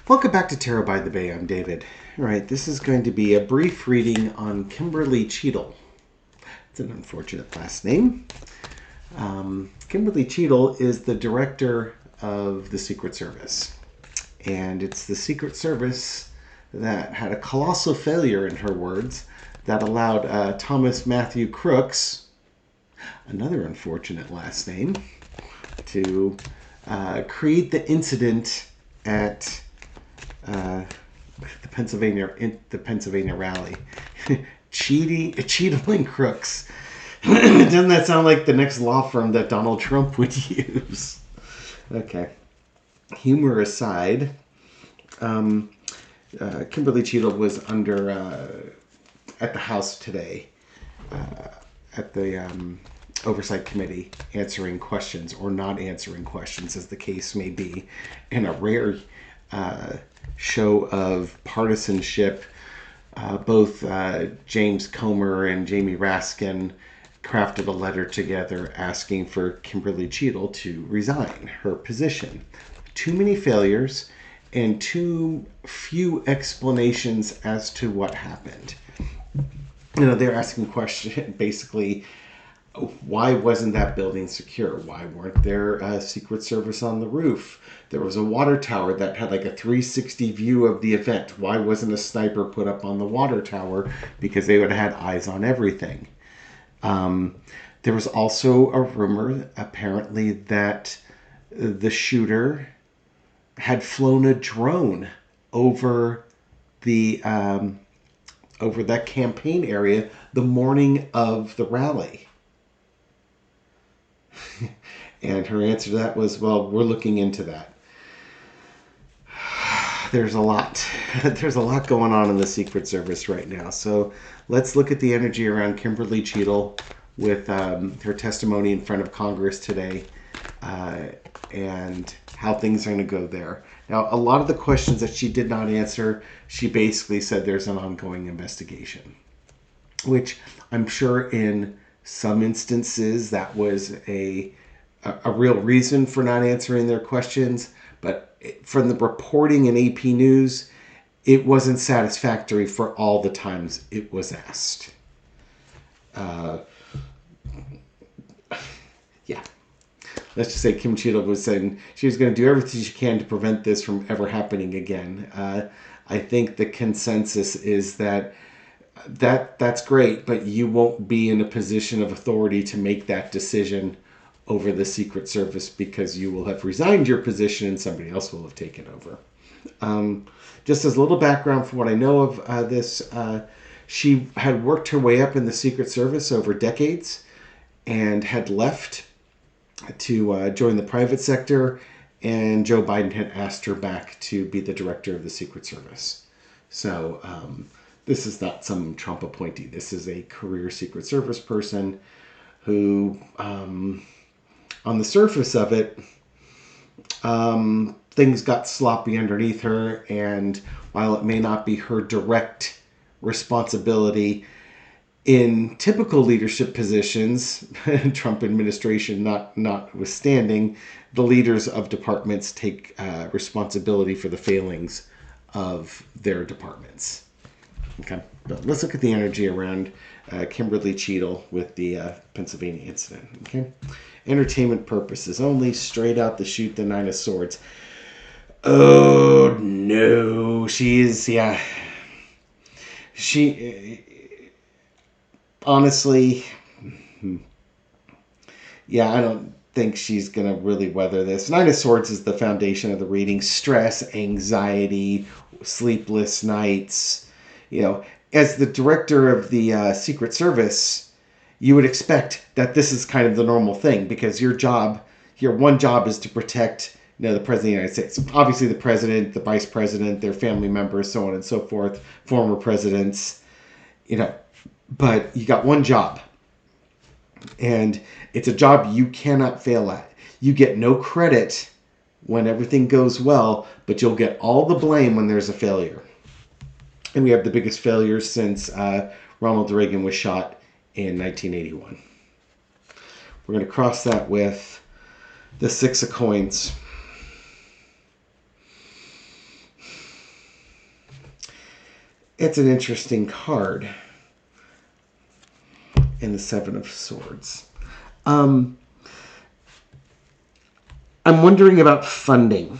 Welcome back to Tarot by the Bay. I'm David. All right, this is going to be a brief reading on Kimberly Cheatle. It's an unfortunate last name. Kimberly Cheatle is the director of the Secret Service. And it's the Secret Service that had a colossal failure, in her words, that allowed Thomas Matthew Crooks, another unfortunate last name, to create the incident at the Pennsylvania rally. Cheatle and Crooks. Doesn't that sound like the next law firm that Donald Trump would use? Okay. Humor aside, Kimberly Cheatle was at the House today, at the Oversight Committee, answering questions or not answering questions, as the case may be, in a rare show of partisanship. Both James Comer and Jamie Raskin crafted a letter together asking for Kimberly Cheatle to resign her position. Too many failures and too few explanations as to what happened. They're asking questions, basically, why wasn't that building secure? Why weren't there Secret Service on the roof? There was a water tower that had like a 360 view of the event. Why wasn't a sniper put up on the water tower? Because they would have had eyes on everything. There was also a rumor, apparently, that the shooter had flown a drone over over that campaign area the morning of the rally. And her answer to that was, well, we're looking into that. There's a lot. There's a lot going on in the Secret Service right now. So let's look at the energy around Kimberly Cheatle with her testimony in front of Congress today and how things are going to go there. Now, a lot of the questions that she did not answer, she basically said there's an ongoing investigation, which I'm sure in some instances that was a real reason for not answering their questions. But from the reporting in AP News, it wasn't satisfactory for all the times it was asked. Yeah. Let's just say Kim Cheatle was saying she was going to do everything she can to prevent this from ever happening again. I think the consensus is that's great, but you won't be in a position of authority to make that decision over the Secret Service because you will have resigned your position and somebody else will have taken over. Just as a little background from what I know of this, she had worked her way up in the Secret Service over decades and had left to join the private sector, and Joe Biden had asked her back to be the director of the Secret Service. So this is not some Trump appointee. This is a career Secret Service person who, on the surface of it, things got sloppy underneath her, and while it may not be her direct responsibility, in typical leadership positions, Trump administration notwithstanding, the leaders of departments take responsibility for the failings of their departments. Okay, but let's look at the energy around Kimberly Cheatle with the Pennsylvania incident. Okay, entertainment purposes only, straight out the chute, the Nine of Swords. Oh no, honestly, I don't think she's going to really weather this. Nine of Swords is the foundation of the reading. Stress, anxiety, sleepless nights. As the director of the Secret Service, you would expect that this is kind of the normal thing because your one job is to protect the President of the United States. Obviously the President, the Vice President, their family members, so on and so forth, former presidents, but you got one job, and it's a job you cannot fail at. You get no credit when everything goes well, but you'll get all the blame when there's a failure. And we have the biggest failure since Ronald Reagan was shot in 1981. We're going to cross that with the Six of Coins. It's an interesting card in the Seven of Swords. I'm wondering about funding.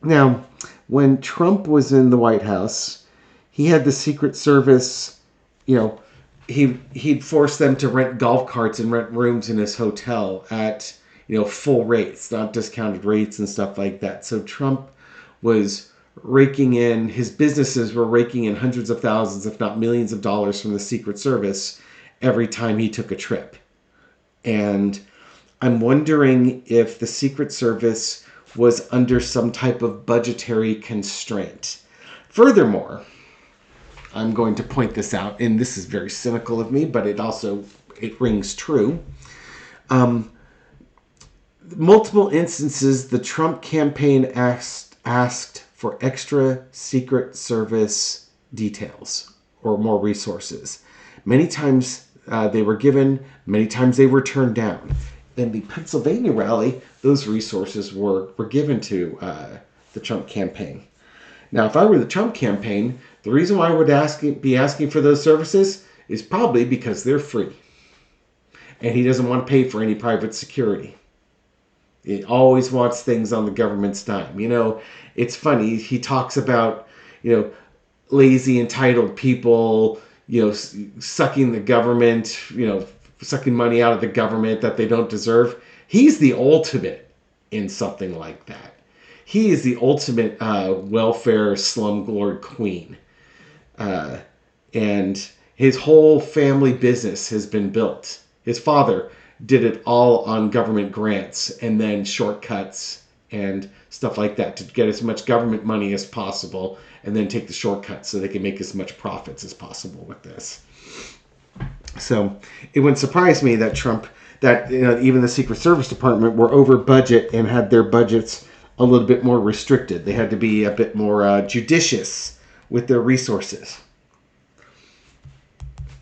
Now, when Trump was in the White House, he had the Secret Service, he'd force them to rent golf carts and rent rooms in his hotel at, full rates, not discounted rates and stuff like that. So Trump was raking in, his businesses were raking in hundreds of thousands, if not millions of dollars from the Secret Service every time he took a trip. And I'm wondering if the Secret Service was under some type of budgetary constraint. Furthermore, I'm going to point this out, and this is very cynical of me, but it rings true. Multiple instances, the Trump campaign asked for extra Secret Service details or more resources. Many times they were given, many times they were turned down. In the Pennsylvania rally, those resources were given to the Trump campaign. Now, if I were the Trump campaign, the reason why I would be asking for those services is probably because they're free. And he doesn't want to pay for any private security. He always wants things on the government's dime. It's funny. He talks about, lazy, entitled people, sucking the government, sucking money out of the government that they don't deserve. He's the ultimate in something like that. He is the ultimate welfare slumlord queen. And his whole family business has been built. His father did it all on government grants and then shortcuts and stuff like that to get as much government money as possible and then take the shortcuts so they can make as much profits as possible with this. So it wouldn't surprise me that even the Secret Service Department were over budget and had their budgets a little bit more restricted. They had to be a bit more judicious with their resources.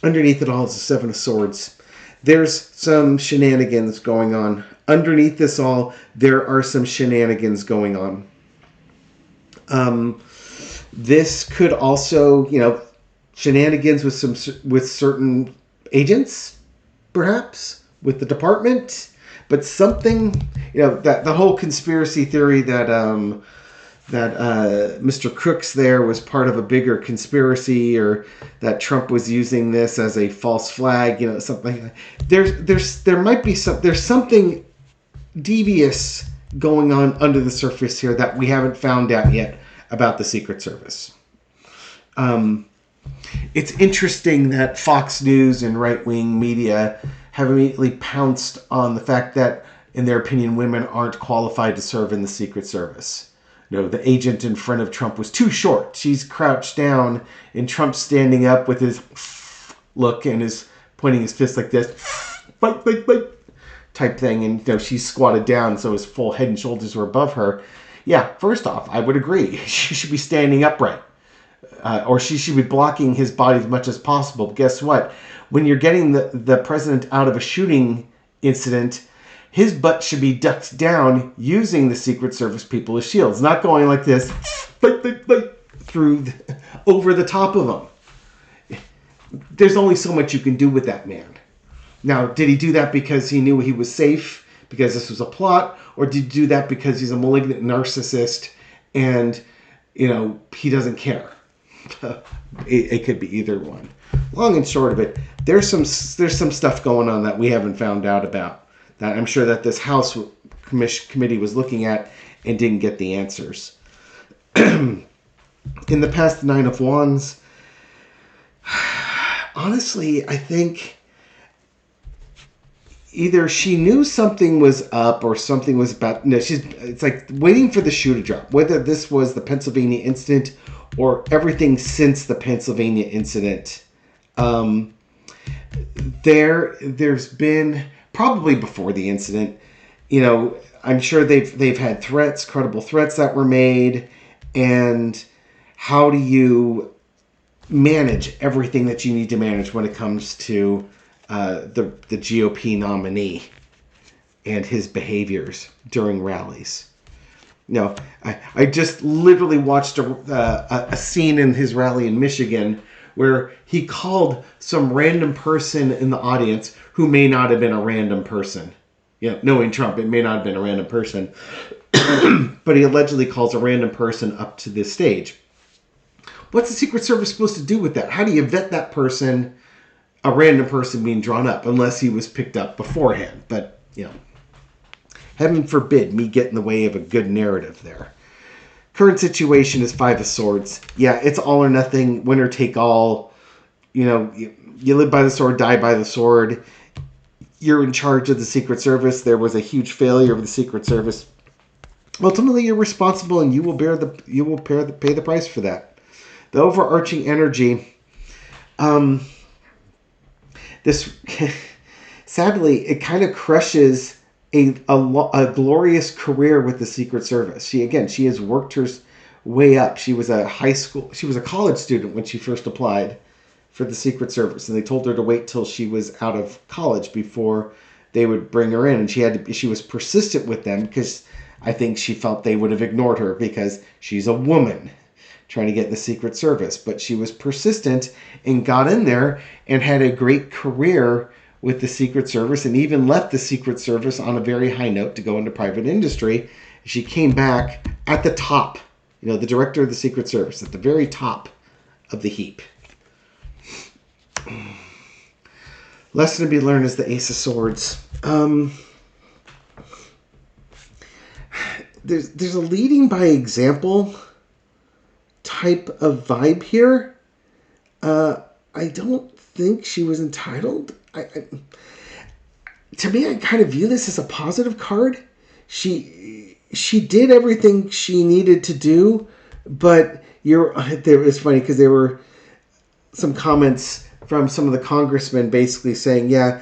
Underneath it all is the Seven of Swords. There's some shenanigans going on. Underneath this all, there are some shenanigans going on. This could also, shenanigans with certain agents, perhaps, with the department. But something, that the whole conspiracy theory that Mr. Crooks there was part of a bigger conspiracy, or that Trump was using this as a false flag, something like that. There's something devious going on under the surface here that we haven't found out yet about the Secret Service. It's interesting that Fox News and right-wing media have immediately pounced on the fact that, in their opinion, women aren't qualified to serve in the Secret Service. The agent in front of Trump was too short. She's crouched down, and Trump's standing up with his look and is pointing his fist like this, fight, type thing, and she's squatted down, so his full head and shoulders are above her. Yeah, first off, I would agree. She should be standing upright. Or she should be blocking his body as much as possible. But guess what? When you're getting the president out of a shooting incident, his butt should be ducked down using the Secret Service people as shields, not going like this, over the top of him. There's only so much you can do with that man. Now, did he do that because he knew he was safe, because this was a plot, or did he do that because he's a malignant narcissist and, he doesn't care? It could be either one. Long and short of it, there's some stuff going on that we haven't found out about, that I'm sure that this House committee was looking at and didn't get the answers. In the past, the Nine of Wands, honestly, I think either she knew something was up or something was about. It's like waiting for the shoe to drop. Whether this was the Pennsylvania incident or everything since the Pennsylvania incident, there's been, probably before the incident, I'm sure they've had threats, credible threats that were made, and how do you manage everything that you need to manage when it comes to the GOP nominee and his behaviors during rallies? No, I just literally watched a scene in his rally in Michigan where he called some random person in the audience who may not have been a random person. You know, knowing Trump, it may not have been a random person, but he allegedly calls a random person up to this stage. What's the Secret Service supposed to do with that? How do you vet that person, a random person being drawn up, unless he was picked up beforehand? But, you know, heaven forbid me get in the way of a good narrative there. Current situation is 5 of Swords. Yeah, it's all or nothing, winner take all. You know, you live by the sword, die by the sword. You're in charge of the Secret Service. There was a huge failure of the Secret Service. Ultimately, you're responsible, and you will pay the price for that. The overarching energy. This sadly, it kind of crushes a glorious career with the Secret Service. She has worked her way up. She was a college student when she first applied for the Secret Service, and they told her to wait till she was out of college before they would bring her in. And she was persistent with them because I think she felt they would have ignored her because she's a woman trying to get in the Secret Service. But she was persistent and got in there and had a great career with the Secret Service, and even left the Secret Service on a very high note to go into private industry. She came back at the top, the director of the Secret Service, at the very top of the heap. Lesson to be learned is the Ace of Swords. There's a leading by example type of vibe here. I don't think she was entitled. To me, I kind of view this as a positive card. She did everything she needed to do, but it's funny because there were some comments from some of the congressmen basically saying, yeah,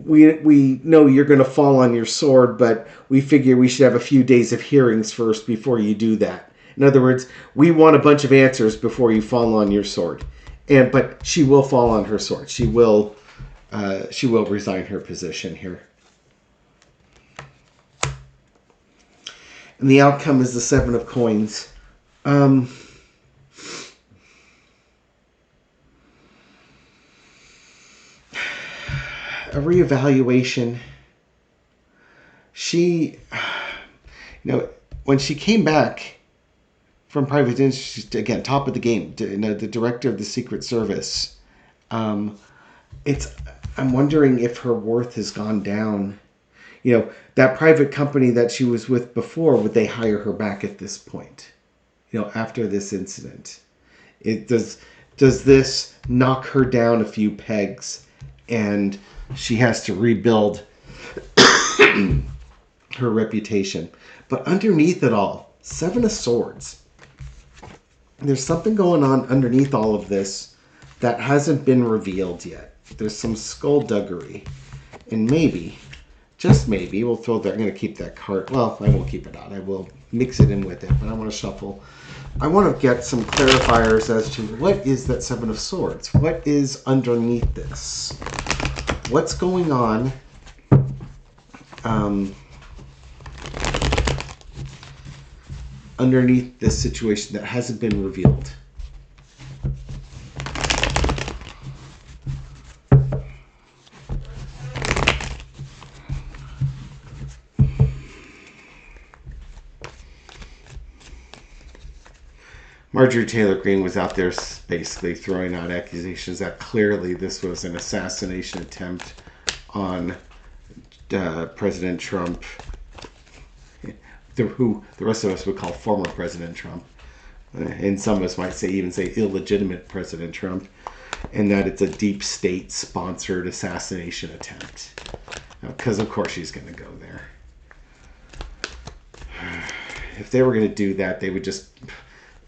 we know you're going to fall on your sword, but we figure we should have a few days of hearings first before you do that. In other words, we want a bunch of answers before you fall on your sword. But she will fall on her sword. She will resign her position here. And the outcome is the 7 of Coins. A reevaluation. She, when she came back from private industry, again, top of the game, the director of the Secret Service, I'm wondering if her worth has gone down. That private company that she was with before, would they hire her back at this point? After this incident, does this knock her down a few pegs, and she has to rebuild her reputation? But underneath it all, 7 of Swords. There's something going on underneath all of this that hasn't been revealed yet. There's some skullduggery. And maybe, just maybe, we'll throw that. I'm going to keep that card. Well, I won't keep it out. I will mix it in with it. But I want to shuffle. I want to get some clarifiers as to what is that 7 of Swords? What is underneath this? What's going on? Underneath this situation that hasn't been revealed. Marjorie Taylor Greene was out there basically throwing out accusations that clearly this was an assassination attempt on President Trump, who the rest of us would call former President Trump, and some of us might even say illegitimate President Trump, and that it's a deep state sponsored assassination attempt. Because of course she's going to go there. If they were going to do that, they would just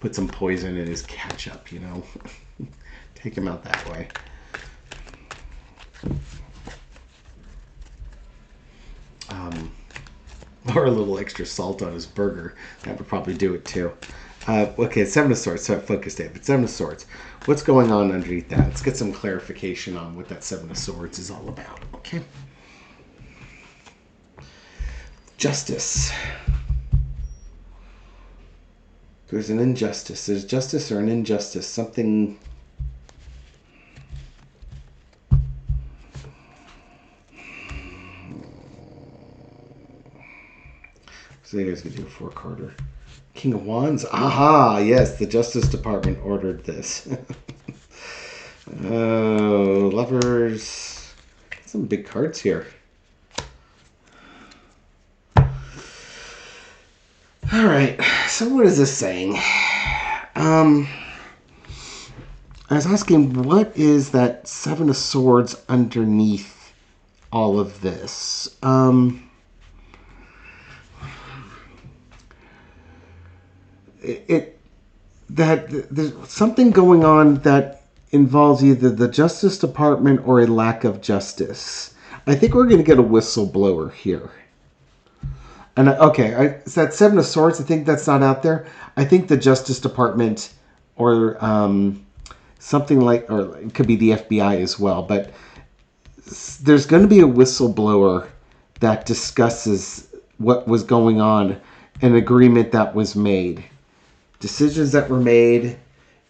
put some poison in his ketchup, take him out that way. Or a little extra salt on his burger. That would probably do it too. Okay, 7 of Swords. So I focused it. But 7 of Swords. What's going on underneath that? Let's get some clarification on what that 7 of Swords is all about. Okay. Justice. There's an injustice. There's justice or an injustice. Something. So you guys could do a four-carder. King of Wands. Aha! Yes, the Justice Department ordered this. Oh, Lovers. Some big cards here. All right. So what is this saying? I was asking, what is that Seven of Swords underneath all of this? There's something going on that involves either the Justice Department or a lack of justice. I think we're going to get a whistleblower here. And it's that Seven of Swords. I think that's not out there. I think the Justice Department or something like, or it could be the FBI as well. But there's going to be a whistleblower that discusses what was going on, an agreement that was made, decisions that were made,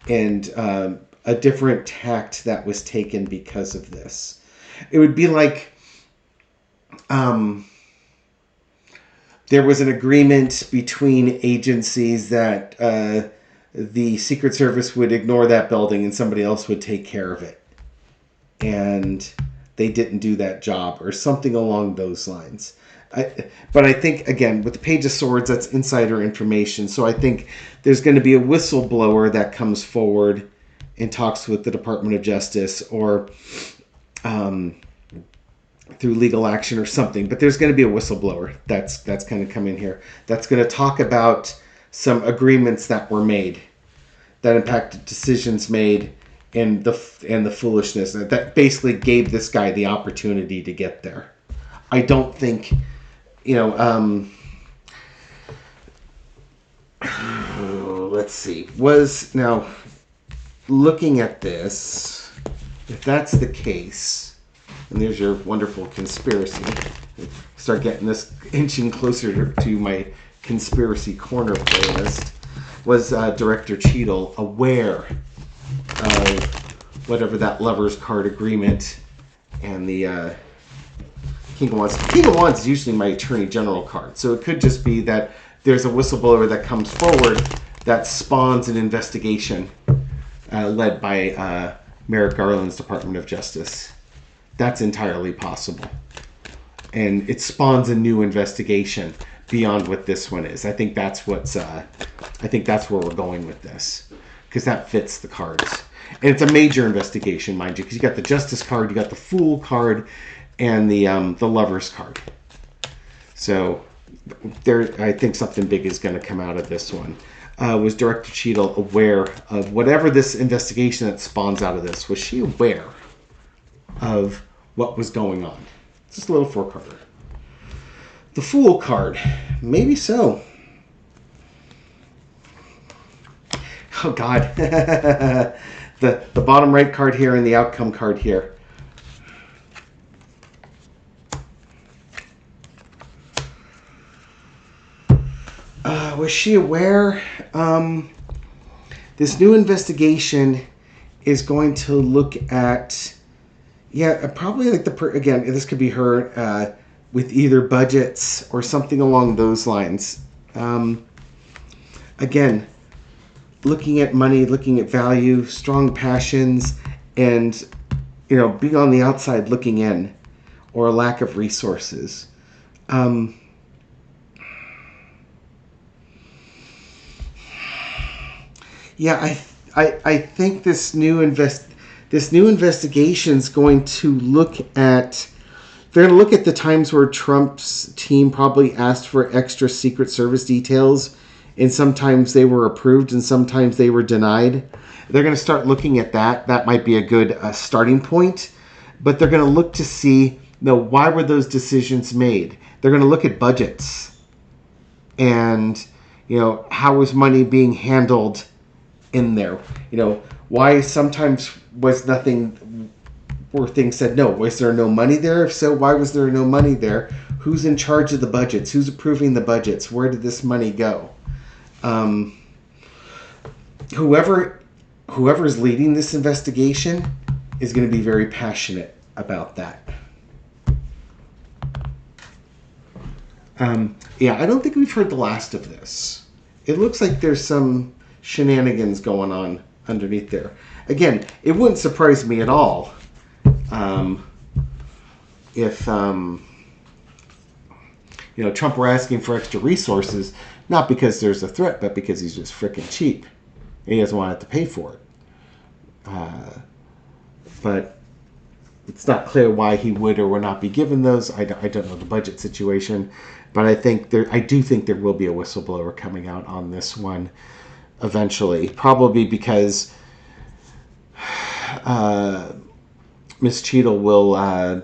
and a different tact that was taken because of this. It would be like there was an agreement between agencies that the Secret Service would ignore that building and somebody else would take care of it. And they didn't do that job or something along those lines. But I think, again, with the Page of Swords, that's insider information. So I think there's going to be a whistleblower that comes forward and talks with the Department of Justice or through legal action or something. But there's going to be a whistleblower that's going to come in here. That's going to talk about some agreements that were made that impacted decisions made and the foolishness that basically gave this guy the opportunity to get there. I don't think, let's see. Now, looking at this, if that's the case, and there's your wonderful conspiracy. Start getting this inching closer to my conspiracy corner playlist. Was Director Cheatle aware of whatever that Lover's card agreement and the King of Wands? King of Wands is usually my Attorney General card, so it could just be that there's a whistleblower that comes forward that spawns an investigation led by Merrick Garland's Department of Justice. That's entirely possible. And it spawns a new investigation beyond what this one is. I think that's where we're going with this, because that fits the cards. And it's a major investigation, mind you, because you got the Justice card, you got the Fool card, and the Lover's card. So I think something big is going to come out of this one. Was Director Cheatle aware of whatever this investigation that spawns out of this? Was she aware of what was going on? Just a little four-carder. The Fool card. Maybe so. Oh, God. the bottom right card here and the outcome card here. Was she aware? This new investigation is going to look at, probably like again, this could be her with either budgets or something along those lines. Again, looking at money, looking at value, strong passions, and being on the outside looking in, or a lack of resources. I think this new investigation is going to look at. They're going to look at the times where Trump's team probably asked for extra Secret Service details, and sometimes they were approved and sometimes they were denied. They're going to start looking at that. That might be a good starting point. But they're going to look to see, why were those decisions made? They're going to look at budgets and, how was money being handled in there? Why sometimes was nothing, were things said no? Was there no money there? If so, why was there no money there? Who's in charge of the budgets? Who's approving the budgets? Where did this money go? whoever's leading this investigation is going to be very passionate about that. Yeah, I don't think we've heard the last of this. It looks like there's some shenanigans going on underneath there. Again, it wouldn't surprise me at all if Trump were asking for extra resources, not because there's a threat, but because he's just freaking cheap. And he doesn't want to have to pay for it. But it's not clear why he would or would not be given those. I don't know the budget situation, but I do think there will be a whistleblower coming out on this one eventually. Probably because Ms. Cheatle will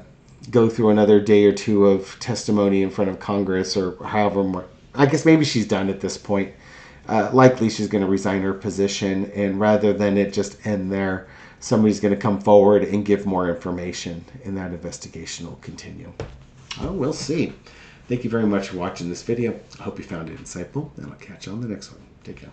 go through another day or two of testimony in front of Congress, or however more. I guess maybe she's done at this point. Likely she's going to resign her position, and rather than it just end there, somebody's going to come forward and give more information, and that investigation will continue. Well, we'll see. Thank you very much for watching this video. I hope you found it insightful, and I'll catch you on the next one. Take care.